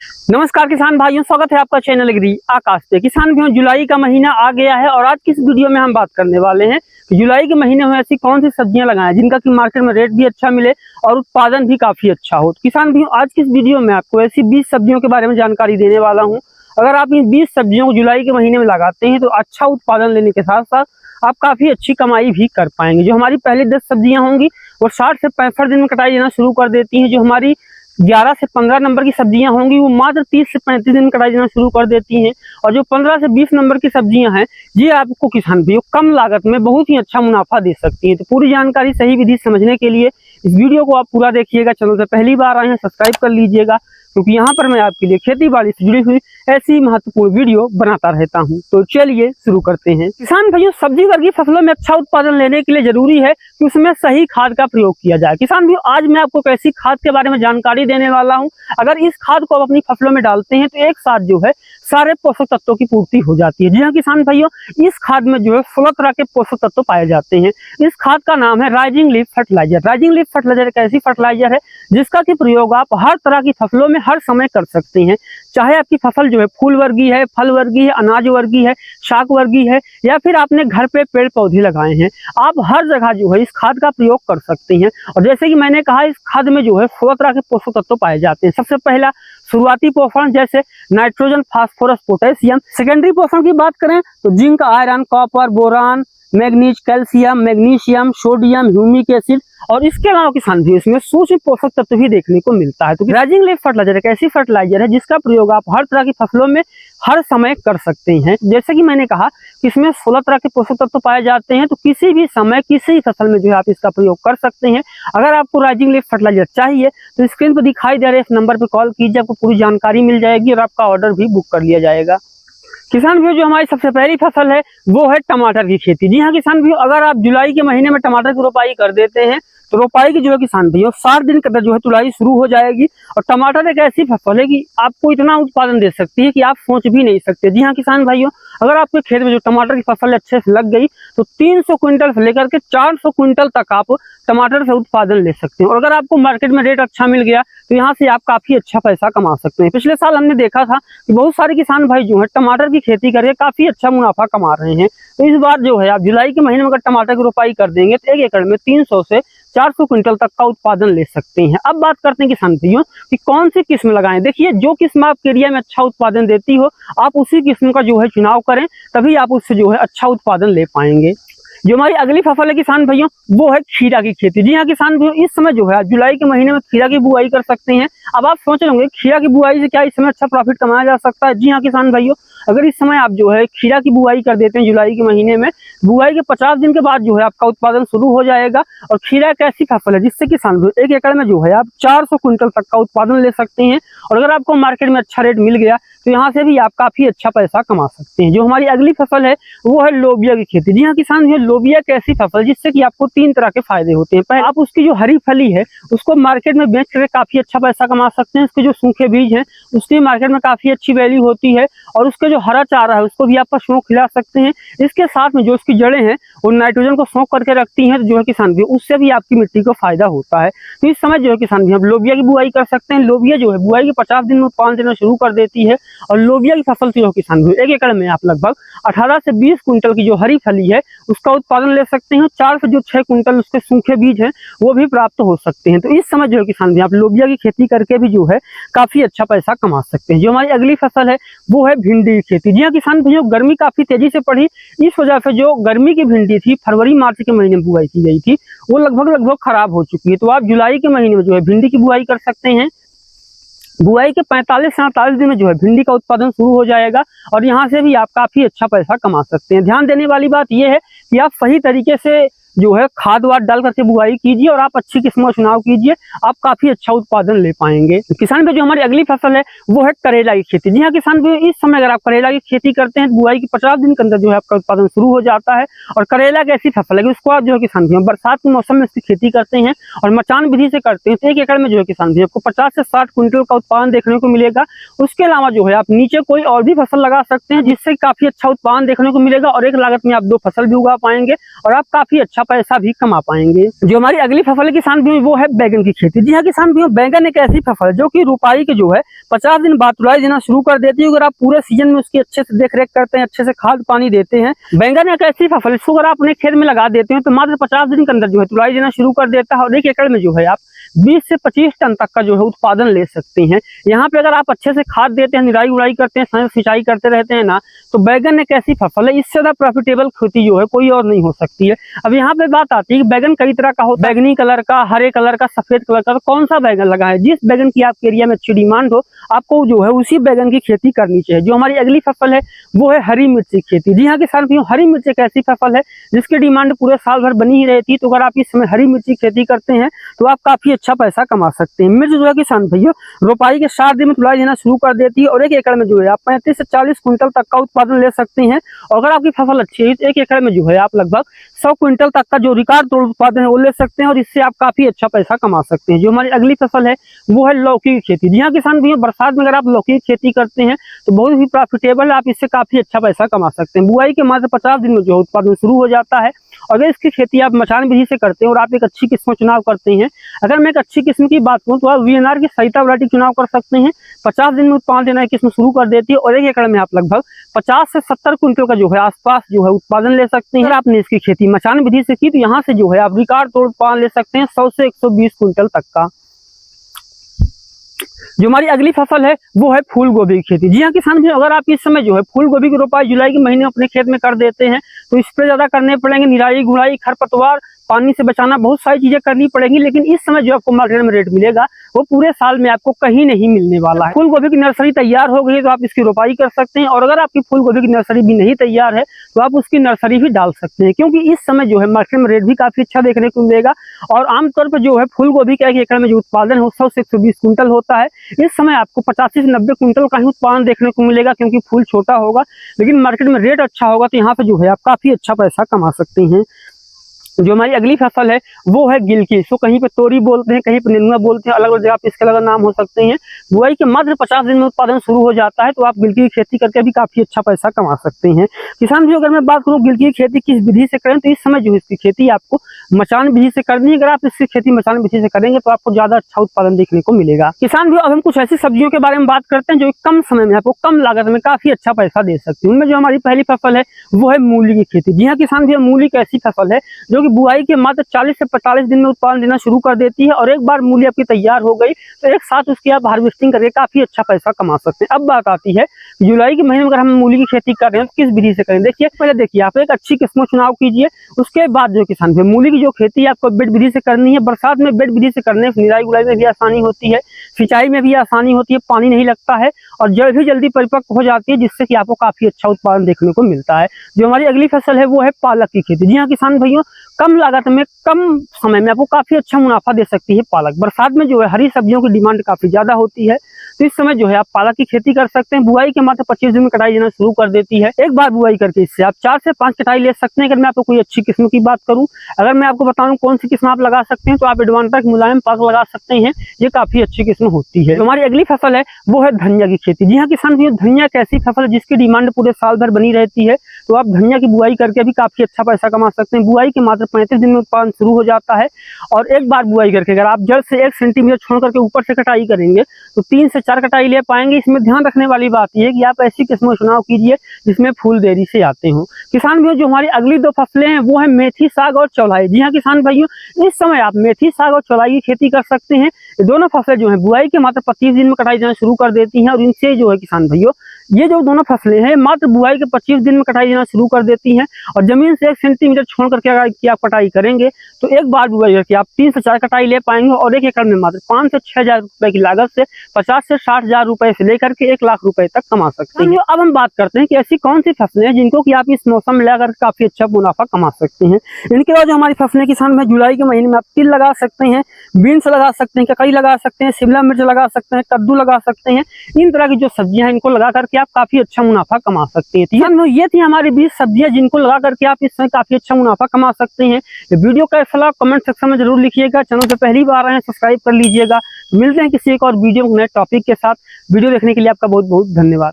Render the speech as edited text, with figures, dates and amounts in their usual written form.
नमस्कार किसान भाइयों, स्वागत है आपका चैनल एग्री आकाश पे। किसान भाइयों, जुलाई का महीना आ गया है और आज की इस वीडियो में हम बात करने वाले हैं कि जुलाई के महीने में ऐसी कौन सी सब्जियां लगाएं जिनका कि मार्केट में रेट भी अच्छा मिले और उत्पादन भी काफी अच्छा हो। तो किसान भाइयों, आज की इस वीडियो में आपको ऐसी 20 सब्जियों के बारे में जानकारी देने वाला हूँ। अगर आप इन 20 सब्जियों को जुलाई के महीने में लगाते हैं तो अच्छा उत्पादन लेने के साथ साथ आप काफी अच्छी कमाई भी कर पाएंगे। जो हमारी पहली 10 सब्जियां होंगी वो 60 से 65 दिन में कटाई देना शुरू कर देती हैं। जो हमारी 11 से 15 नंबर की सब्जियां होंगी वो मात्र 30 से 35 दिन में कटाई देना शुरू कर देती हैं। और जो 15 से 20 नंबर की सब्जियां हैं ये आपको किसान भाइयों कम लागत में बहुत ही अच्छा मुनाफा दे सकती हैं। तो पूरी जानकारी सही विधि समझने के लिए इस वीडियो को आप पूरा देखिएगा। चैनल से पहली बार आए हैं सब्सक्राइब कर लीजिएगा, क्योंकि यहाँ पर मैं आपके लिए खेती बाड़ी से जुड़ी हुई ऐसी महत्वपूर्ण वीडियो बनाता रहता हूँ। तो चलिए शुरू करते हैं। किसान भाइयों, सब्जी वर्गीय फसलों में अच्छा उत्पादन लेने के लिए जरूरी है कि उसमें सही खाद का प्रयोग किया जाए। किसान भाइयों, आज मैं आपको कैसी खाद के बारे में जानकारी देने वाला हूँ। अगर इस खाद को आप अपनी फसलों में डालते हैं तो एक साथ जो है सारे पोषक तत्वों की पूर्ति हो जाती है। जी हाँ किसान भाइयों, इस खाद में जो है 16 तरह के पोषक तत्व पाए जाते हैं। इस खाद का नाम है rising leaf fertiliser. Rising leaf fertiliser एक ऐसी फर्टिलाइजर है जिसका कि प्रयोग आप हर तरह की फसलों में हर समय कर सकते हैं। चाहे आपकी फसल जो है फूल वर्गीय है, फल वर्गीय है, अनाज वर्गीय है, शाक वर्गीय है, या फिर आपने घर पे पेड़ पौधे लगाए हैं, आप हर जगह जो है इस खाद का प्रयोग कर सकते हैं। और जैसे कि मैंने कहा, इस खाद में जो है 16 तरह के पोषक तत्व पाए जाते हैं। सबसे पहला शुरुआती पोषण जैसे नाइट्रोजन, फास्फोरस, पोटेशियम। सेकेंडरी पोषण की बात करें तो zinc, iron, copper, boron, manganese, calcium, magnesium, sodium, humic acid. और इसके अलावा किसान भाइयों इसमें सूक्ष्म पोषक तत्व भी देखने को मिलता है। तो राइजिंग लीफ फर्टिलाइजर एक ऐसी फर्टिलाइजर है जिसका प्रयोग आप हर तरह की फसलों में हर समय कर सकते हैं। जैसे कि मैंने कहा कि इसमें 16 तरह के पोषक तत्व पाए जाते हैं, तो किसी भी समय किसी फसल में जो है आप इसका प्रयोग कर सकते हैं। अगर आपको राइजिंग लीफ फर्टिलाइजर चाहिए तो स्क्रीन पर दिखाई दे रहे इस नंबर पर कॉल कीजिए, आपको पूरी जानकारी मिल जाएगी और आपका ऑर्डर भी बुक कर लिया जाएगा। किसान भाइयों, जो हमारी सबसे पहली फसल है वो है टमाटर की खेती। जी हाँ किसान भाइयों, अगर आप जुलाई के महीने में टमाटर की रोपाई कर देते हैं तो रोपाई की जो है किसान भाइयों 60 दिन के अंदर जो है तुलाई शुरू हो जाएगी। और टमाटर एक ऐसी फसल है कि आपको इतना उत्पादन दे सकती है कि आप सोच भी नहीं सकते। जी हाँ किसान भाइयों, अगर आपके खेत में जो टमाटर की फसल अच्छे से लग गई तो 300 क्विंटल से लेकर के 400 क्विंटल तक आप टमाटर से उत्पादन ले सकते हैं। और अगर आपको मार्केट में रेट अच्छा मिल गया तो यहाँ से आप काफी अच्छा पैसा कमा सकते हैं। पिछले साल हमने देखा था कि बहुत सारे किसान भाई जो है टमाटर की खेती करके काफी अच्छा मुनाफा कमा रहे हैं। तो इस बार जो है आप जुलाई के महीने में अगर टमाटर की रोपाई कर देंगे तो 1 एकड़ में 300 से 400 क्विंटल तक का उत्पादन ले सकते हैं। अब बात करते हैं किसान भाइयों कि कौन सी किस्म लगाएं। देखिए, जो किस्म आपके एरिया में अच्छा उत्पादन देती हो आप उसी किस्म का जो है चुनाव करें, तभी आप उससे जो है अच्छा उत्पादन ले पाएंगे। जो हमारी अगली फसल है किसान भाइयों वो है खीरा की खेती। जी हाँ किसान भाइयों, इस समय जो है जुलाई के महीने में खीरा की बुआई कर सकते हैं। अब आप सोच रहे होंगे खीरा की बुआई से क्या इस समय अच्छा प्रॉफिट कमाया जा सकता है। जी हाँ किसान भाइयों, अगर इस समय आप जो है खीरा की बुआई कर देते हैं जुलाई के महीने में, बुआई के 50 दिन के बाद जो है आपका उत्पादन शुरू हो जाएगा। और खीरा एक ऐसी फसल है जिससे किसान भाइयों 1 एकड़ में जो है आप 400 क्विंटल तक का उत्पादन ले सकते हैं। और अगर आपको मार्केट में अच्छा रेट मिल गया तो यहाँ से भी आप काफी अच्छा पैसा कमा सकते हैं। जो हमारी अगली फसल है वो है लोबिया की खेती। जी हाँ किसान भाइयों, लोबिया एक ऐसी फसल जिससे कि आपको 3 तरह के फायदे होते हैं। पहले, आप उसकी जो हरी फली है उसको मार्केट में बेच करके काफी अच्छा पैसा कमा सकते हैं। उसके जो सूखे बीज हैं उसकी मार्केट में काफी अच्छी वैल्यू होती है। और उसके जो हरा चारा है उसको भी आप पशुओं को खिला सकते हैं। इसके साथ में जो उसकी जड़ें हैं वो नाइट्रोजन को सोख करके रखती हैं, तो जो है किसान भाई उससे भी आपकी मिट्टी को फायदा होता है। तो इस समय जो है किसान भाई हम लोबिया की बुआई कर सकते हैं। लोबिया जो है बुआई के 50 दिन में उत्पादन देना शुरू कर देती है। और लोबिया की फसल से जो किसान भाई 1 एकड़ में आप लगभग 18 से 20 क्विंटल की जो हरी फली है उसका उत्पादन ले सकते हैं। 4 से जो 6 क्विंटल उसके सूखे बीज हैं वो भी प्राप्त हो सकते हैं। तो इस समय जो है किसान भाई आप लोबिया की खेती करके भी जो है काफी अच्छा पैसा कमा सकते हैं। जो हमारी अगली फसल है वो है भिंडी की खेती। जी हाँ किसान भाइयों, गर्मी काफी तेजी से पड़ी, इस वजह से जो गर्मी की भिंडी थी फरवरी मार्च के महीने में बुआई की गई थी वो लगभग खराब हो चुकी है। तो आप जुलाई के महीने में जो है भिंडी की बुआई कर सकते हैं। बुआई के 45 से 48 दिन में जो है भिंडी का उत्पादन शुरू हो जाएगा और यहाँ से भी आप काफी अच्छा पैसा कमा सकते हैं। ध्यान देने वाली बात यह है कि आप सही तरीके से जो है खाद वाद डाल करके बुआई कीजिए और आप अच्छी किस्म का चुनाव कीजिए, आप काफी अच्छा उत्पादन ले पाएंगे। किसान भाई, जो हमारी अगली फसल है वो है करेला की खेती। जी हाँ किसान भाई, इस समय अगर आप करेला की खेती करते हैं तो बुआई के 50 दिन के अंदर जो है आपका उत्पादन शुरू हो जाता है। और करेला एक ऐसी फसल है कि उसको आप जो है किसान भाई बरसात के मौसम में इसकी खेती करते हैं और मचान विधि से करते हैं तो 1 एकड़ में जो है किसान भाई आपको 50 से 60 क्विंटल का उत्पादन देखने को मिलेगा। उसके अलावा जो है आप नीचे कोई और भी फसल लगा सकते हैं जिससे काफी अच्छा उत्पादन देखने को मिलेगा और एक लागत में आप 2 फसल भी उगा पाएंगे और आप काफी अच्छा पैसा भी कमा पाएंगे। जो हमारी अगली फसल है किसान भाइयों वो है बैगन की खेती। जी हाँ किसान भाइयों, बैगन एक ऐसी फसल है जो कि रोपाई के जो है 50 दिन बाद तुलाई देना शुरू कर देती है। अगर आप पूरे सीजन में उसकी अच्छे से देख रेख करते हैं, अच्छे से खाद पानी देते हैं, बैंगन एक ऐसी फसल है इसको अगर आप अपने खेत में लगा देते हैं तो मात्र 50 दिन के अंदर जो है तुलाई देना शुरू कर देता है और 1 एकड़ में जो है आप 20 से 25 टन तक का जो है उत्पादन ले सकते हैं। यहाँ पे अगर आप अच्छे से खाद देते हैं, निराई उड़ाई करते हैं, समय सिंचाई करते रहते हैं ना, तो बैगन एक ऐसी फसल है, इससे ज्यादा प्रॉफिटेबल खेती जो है कोई और नहीं हो सकती है। अब यहाँ पे बात आती है कि बैगन कई तरह का होता है, बैगनी कलर का, हरे कलर का, सफेद कलर का, तो कौन सा बैगन लगा है। जिस बैगन की आपके एरिया में अच्छी डिमांड हो आपको जो है उसी बैगन की खेती करनी चाहिए। जो हमारी अगली फसल है वो है हरी मिर्च की खेती। जी हाँ किसान भाइयों, हरी मिर्च एक ऐसी फसल है जिसकी डिमांड पूरे साल भर बनी ही रहती है। तो अगर आप इस समय हरी मिर्च की खेती करते हैं तो आप काफी अच्छा पैसा कमा सकते हैं। मिर्च जो है किसान भाइयों रोपाई के 7 दिन में तुलाई देना शुरू कर देती है और 1 एकड़ में जो है आप 35 से 40 क्विंटल तक का उत्पादन ले सकते हैं। और अगर आपकी फसल अच्छी है तो 1 एकड़ में जो है आप लगभग 100 क्विंटल तक का जो रिकॉर्ड तोड़ उत्पादन है वो ले सकते हैं और इससे आप काफी अच्छा पैसा कमा सकते हैं। जो हमारी अगली फसल है वो है लौकी की खेती। जी हाँ किसान भाइयों, बरसात में अगर आप लौकी की खेती करते हैं तो बहुत ही प्रॉफिटेबल है, आप इससे काफी अच्छा पैसा कमा सकते हैं। बुआई के मात्र 50 दिन में जो उत्पादन शुरू हो जाता है। अगर इसकी खेती आप मचान विधि से करते हैं और आप एक अच्छी किस्म चुनाव करते हैं, अगर मैं एक अच्छी किस्म की बात करूं तो आप VNR की सहिता वैरायटी चुनाव कर सकते हैं। 50 दिन में उत्पादन देना किस्म शुरू कर देती है और 1 एकड़ में आप लगभग 50 से 70 क्विंटल का जो है आसपास जो है उत्पादन ले सकते हैं। अगर आपने इसकी खेती मचान विधि से की तो यहाँ से जो है आप रिकॉर्ड तोड़ उत्पादन ले सकते हैं 100 से 120 क्विंटल तक का। जो हमारी अगली फसल है वो है फूल गोभी की खेती। जी हाँ किसान भाई, अगर आप इस समय जो है फूल गोभी की रोपाई जुलाई के महीने अपने खेत में कर देते हैं तो स्प्रे ज्यादा करने पड़ेंगे, निराई गुड़ाई, खरपतवार, पानी से बचाना, बहुत सारी चीजें करनी पड़ेंगी। लेकिन इस समय जो आपको मार्केट में रेट मिलेगा वो पूरे साल में आपको कहीं नहीं मिलने वाला है। फूल गोभी की नर्सरी तैयार हो गई है तो आप इसकी रोपाई कर सकते हैं और अगर आपकी फूल गोभी की नर्सरी भी नहीं तैयार है तो आप उसकी नर्सरी भी डाल सकते हैं, क्योंकि इस समय जो है मार्केट में रेट भी काफी अच्छा देखने को मिलेगा। और आमतौर पर जो है फूल गोभी का 1 एकड़ में जो उत्पादन है वो 100 से 120 क्विंटल होता है। इस समय आपको 85 से 90 क्विंटल का ही उत्पादन देखने को मिलेगा क्योंकि फूल छोटा होगा, लेकिन मार्केट में रेट अच्छा होगा तो यहाँ पे जो है आप काफी अच्छा पैसा कमा सकते हैं। जो हमारी अगली फसल है वो है गिलकी। इसको कहीं पे तोरी बोलते हैं, कहीं पे नेनुआ बोलते हैं, अलग अलग जगह पे इसके अलग नाम हो सकते हैं। बुआई के मात्र 50 दिन में उत्पादन शुरू हो जाता है तो आप गिलकी की खेती करके भी काफी अच्छा पैसा कमा सकते हैं। किसान भाइयों, अगर मैं बात करूँ गिलकी की खेती किस विधि से करें तो इस समय जो है इसकी खेती आपको मचान विधि से करनी है। अगर आप इसकी खेती मचान विधि से करेंगे तो आपको ज्यादा अच्छा उत्पादन देखने को मिलेगा। किसान भाइयों, अब हम कुछ ऐसी सब्जियों के बारे में बात करते हैं जो कम समय में आपको कम लागत में काफी अच्छा पैसा दे सकती है। उनमें जो हमारी पहली फसल है वो है मूली की खेती। जी हाँ किसान भाइयों, मूली एक ऐसी फसल है जो कि बुआई के मात्र 40 से 45 दिन में उत्पादन देना शुरू कर देती है और एक बार मूली आपकी तैयार हो गई तो एक साथ उसकी आप हार्वेस्टिंग करके काफी अच्छा पैसा कमा सकते हैं। अब बात आती है जुलाई के महीने में अगर हम मूली की खेती कर रहे हैं तो किस विधि से करें। देखिए, पहले देखिए आप एक अच्छी किस्म चुनाव कीजिए, उसके बाद जो किसान भाई मूली की जो खेती है आपको बेड विधि से करनी है। बरसात में बेड विधि से करने से निराई गुड़ाई में भी आसानी होती है, सिंचाई में भी आसानी होती है, पानी नहीं लगता है और जड़ भी जल्दी परिपक्व हो जाती है, जिससे कि आपको काफी अच्छा उत्पादन देखने को मिलता है। जो हमारी अगली फसल है वो है पालक की खेती। जी हाँ किसान भाइयों, कम लागत में कम समय में आपको काफी अच्छा मुनाफा दे सकती है पालक। बरसात में जो है हरी सब्जियों की डिमांड काफी ज्यादा होती है तो इस समय जो है आप पालक की खेती कर सकते हैं। बुआई के मात्र 25 दिन में कटाई देना शुरू कर देती है। एक बार बुआई करके इससे आप 4 से 5 कटाई ले सकते हैं। अगर मैं आपको कोई अच्छी किस्म की बात करूं, अगर मैं आपको बताऊं कौन सी किस्म आप लगा सकते हैं तो आप एडवांटा की मुलायम पालक लगा सकते हैं, ये काफी अच्छी किस्म होती है। तो हमारी अगली फसल है वो है धनिया की खेती। जी हाँ किसान भाइयों, धनिया एक ऐसी फसल है जिसकी डिमांड पूरे साल भर बनी रहती है तो आप धनिया की बुआई करके भी काफी अच्छा पैसा कमा सकते हैं। बुआई के मात्र 35 दिन में उत्पादन शुरू हो जाता है और एक बार बुआई करके अगर आप जड़ से 1 सेंटीमीटर छोड़ करके ऊपर से कटाई करेंगे तो 3 से 4 कटाई ले पाएंगे। इसमें ध्यान रखने वाली बात यह है कि आप ऐसी किस्मों का चुनाव कीजिए जिसमें फूल देरी से आते हों। किसान भाइयों, जो हमारी अगली 2 फसलें हैं वो है मेथी साग और चौलाई। जी हाँ किसान भाइयों, इस समय आप मेथी साग और चौलाई की खेती कर सकते हैं। ये दोनों फसलें जो है बुआई के मात्र 25 दिन में कटाई देना शुरू कर देती हैं और इनसे जो है किसान भाइयों ये जो दोनों फसलें हैं मात्र बुआई के 25 दिन में कटाई देना शुरू कर देती हैं और जमीन से 1 सेंटीमीटर छोड़ करके अगर आप कटाई करेंगे तो एक बार बुआई करके आप 3 से 4 कटाई ले पाएंगे और 1 एकड़ में मात्र 5 से 6 हजार रुपए की लागत से 50 से 60 हजार रुपए से लेकर के 1 लाख रुपए तक कमा सकते हैं। अब हम बात करते हैं कि ऐसी कौन सी फसलें हैं जिनको कि आप इस मौसम में लगाकर काफी अच्छा मुनाफा कमा सकते हैं। इनके बाद जो हमारी फसलें किसान भाई जुलाई के महीने में आप तिल लगा सकते हैं, बीन्स लगा सकते हैं, ककड़ी लगा सकते हैं, शिमला मिर्च लगा सकते हैं, कद्दू लगा सकते हैं। इन तरह की जो सब्जियां हैं इनको लगा करके आप काफी अच्छा मुनाफा कमा सकते हैं। ये थी हमारी 20 सब्जियां जिनको लगा करके आप इसमें काफी अच्छा मुनाफा कमा सकते हैं। ये वीडियो कैसा लगा कमेंट सेक्शन में जरूर लिखिएगा। चैनल पे पहली बार आए हैं सब्सक्राइब कर लीजिएगा। मिलते हैं किसी एक और वीडियो नए टॉपिक के साथ। वीडियो देखने के लिए आपका बहुत बहुत धन्यवाद।